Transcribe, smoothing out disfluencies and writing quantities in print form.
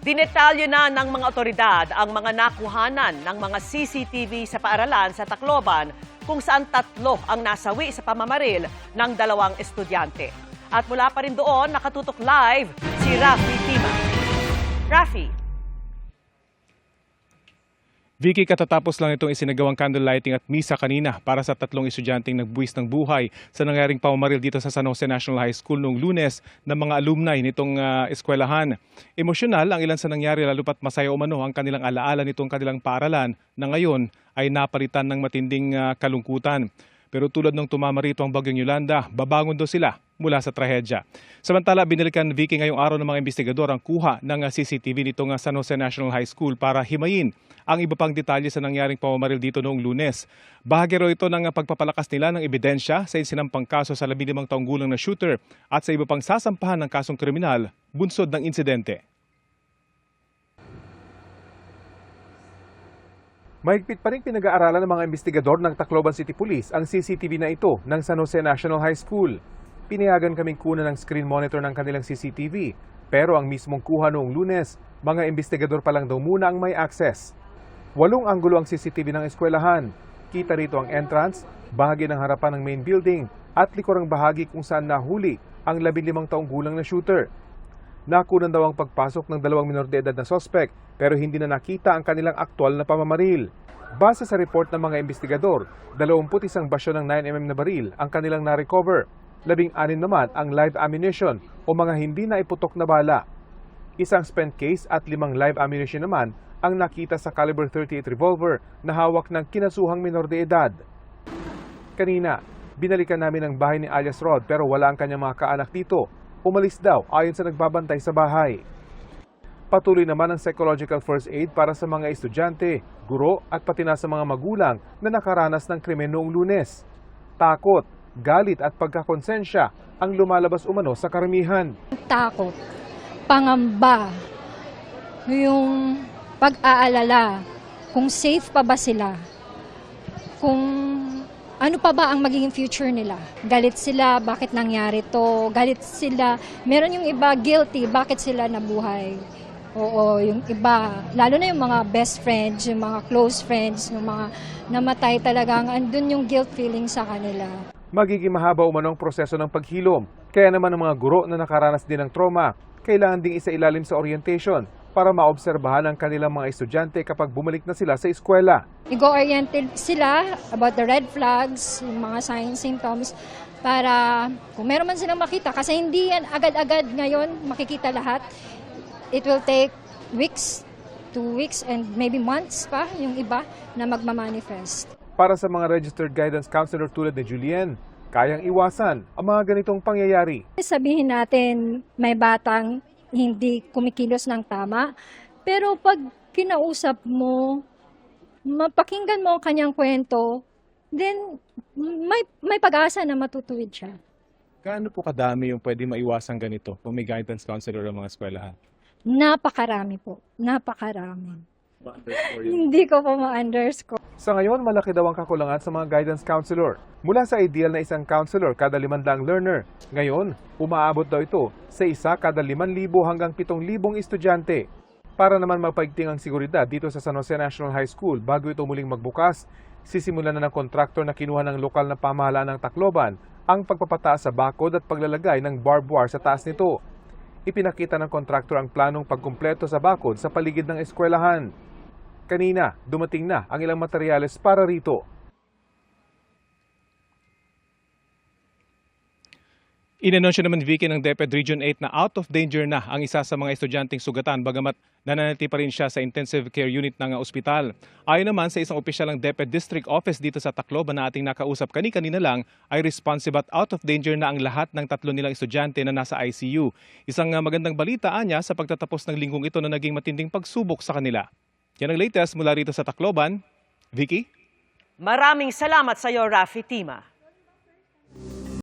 Dinetalyo na ng mga otoridad ang mga nakuhanan ng mga CCTV sa paaralan sa Tacloban kung saan 3 ang nasawi sa pamamaril ng 2 estudyante. At mula pa rin doon, nakatutok live si Rafi Tima. Rafi. Vicky, katatapos lang itong isinagawang candlelighting at misa kanina para sa 3 estudyanteng nagbuwis ng buhay sa nangyaring pamamaril dito sa San Jose National High School noong Lunes ng mga alumni nitong eskwelahan. Emosyonal ang ilan sa nangyari lalo pat masaya umano ang kanilang alaala nitong kanilang paaralan na ngayon ay napalitan ng matinding kalungkutan. Pero tulad ng tumama rito ang Bagyong Yolanda, babangon daw sila mula sa trahedya. Samantala, binalikan Vicky ngayong araw ng mga investigador ang kuha ng CCTV nitong San Jose National High School para himayin ang iba pang detalye sa nangyaring pamamaril dito noong Lunes. Bahagi raw ito ng pagpapalakas nila ng ebidensya sa isinampang kaso sa 15 taong gulang na shooter at sa iba pang sasampahan ng kasong kriminal bunsod ng insidente. Mahigpit pa rin pinag-aaralan ng mga investigador ng Tacloban City Police ang CCTV na ito ng San Jose National High School. Pinayagan kaming kunan ng screen monitor ng kanilang CCTV, pero ang mismong kuha noong Lunes, mga investigador pa lang daw muna ang may access. 8 anggulo ang CCTV ng eskwelahan. Kita rito ang entrance, bahagi ng harapan ng main building at likurang bahagi kung saan nahuli ang 15 taong gulang na shooter. Nakunan daw ang pagpasok ng 2 minor de edad na sospek pero hindi na nakita ang kanilang aktual na pamamaril. Base sa report ng mga investigador, 21 basyo ng 9mm na baril ang kanilang na-recover. 16 naman ang live ammunition o mga hindi na iputok na bala. Isang spent case at 5 live ammunition naman ang nakita sa caliber 38 revolver na hawak ng kinasuhang minor de edad. Kanina, binalikan namin ang bahay ni alias Rod pero wala ang kanyang mga kaanak dito. Umalis daw ayon sa nagbabantay sa bahay. Patuloy naman ang psychological first aid para sa mga estudyante, guro at pati na sa mga magulang na nakaranas ng krimen noong Lunes. Takot, galit at pagkakonsensya ang lumalabas umano sa karamihan. Takot, pangamba, yung pag-aalala kung safe pa ba sila, kung ano pa ba ang magiging future nila? Galit sila, bakit nangyari to? Galit sila, meron yung iba guilty, bakit sila nabuhay? Oo, yung iba, lalo na yung mga best friends, yung mga close friends, yung mga namatay talagang, andun yung guilt feeling sa kanila. Magiging mahaba umano ang proseso ng paghilom. Kaya naman ang mga guro na nakaranas din ng trauma, kailangan ding isailalim sa orientation para maobserbahan ang kanilang mga estudyante kapag bumalik na sila sa eskwela. Igo-oriented sila about the red flags, yung mga signs, symptoms, para kung meron man silang makita, kasi hindi yan agad-agad ngayon makikita lahat. It will take weeks, 2 weeks, and maybe months pa yung iba na magmamanifest. Para sa mga registered guidance counselor tulad ni Julien, kayang iwasan ang mga ganitong pangyayari. Sabihin natin may batang hindi kumikilos ng tama, pero pag kinausap mo, mapakinggan mo ang kanyang kwento, then may pag-asa na matutuwid siya. Gaano po kadami yung pwede maiwasan ganito kung may guidance counselor ng mga eskwelahan? Napakarami po, napakarami. Hindi ko po ma-underscore. Sa ngayon, malaki daw ang kakulangan sa mga guidance counselor. Mula sa ideal na isang counselor kada 500 learner, ngayon, umaabot daw ito sa isa kada 5,000 hanggang 7,000 estudyante. Para naman mapaigting ang seguridad dito sa San Jose National High School bago ito muling magbukas, sisimulan na ng kontraktor na kinuha ng lokal na pamahalaan ng Tacloban ang pagpapataas sa bakod at paglalagay ng barbed wire sa taas nito. Ipinakita ng kontraktor ang planong pagkumpleto sa bakod sa paligid ng eskwelahan. Kanina, dumating na ang ilang materyales para rito. Inanunsyo naman Vicky ng DepEd Region 8 na out of danger na ang isa sa mga estudyanteng sugatan bagamat nananatili pa rin siya sa intensive care unit ng ospital. Ayon naman sa isang opisyal ng DepEd District Office dito sa Tacloban na ating nakausap kanina lang ay responsive at out of danger na ang lahat ng 3 nilang estudyante na nasa ICU. Isang magandang balita niya sa pagtatapos ng linggong ito na naging matinding pagsubok sa kanila. Yan ang latest mula rito sa Tacloban. Vicky? Maraming salamat sa iyo, Rafi Tima.